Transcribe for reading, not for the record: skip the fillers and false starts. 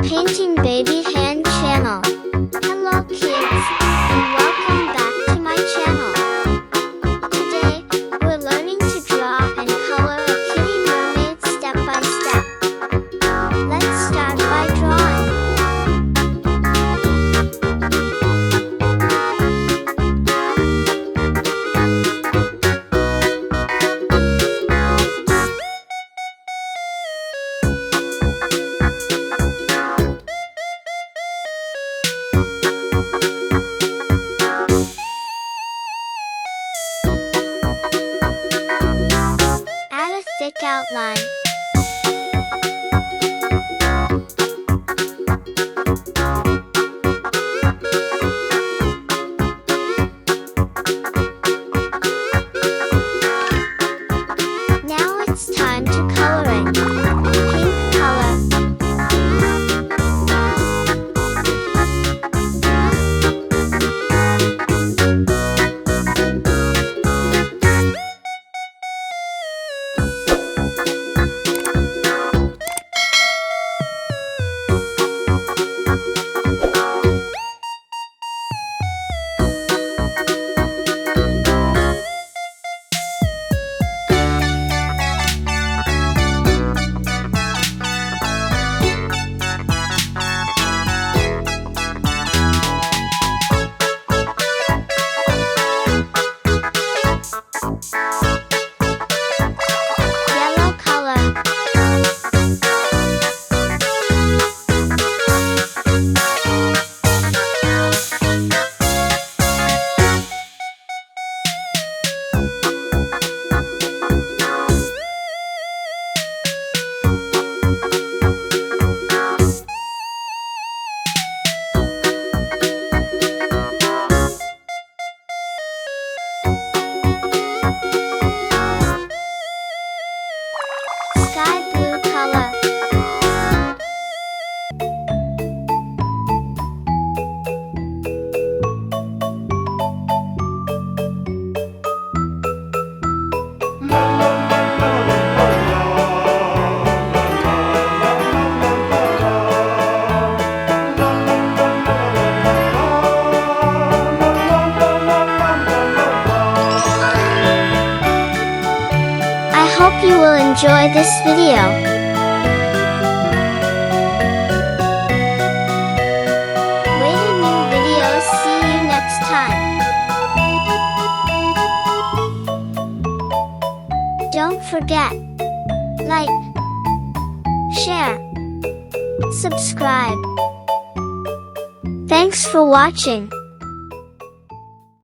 Painting Baby Hand channel. Hello kids, and welcome back to my channel. Today, we're learning to draw and color a kitty mermaid step by step. Let's start by drawing. Thick outline. Now it's time to coloring. Pink color. Sky blue color. I hope you will enjoy this video. Waiting new videos. See you next time. Don't forget, like, share, subscribe. Thanks for watching.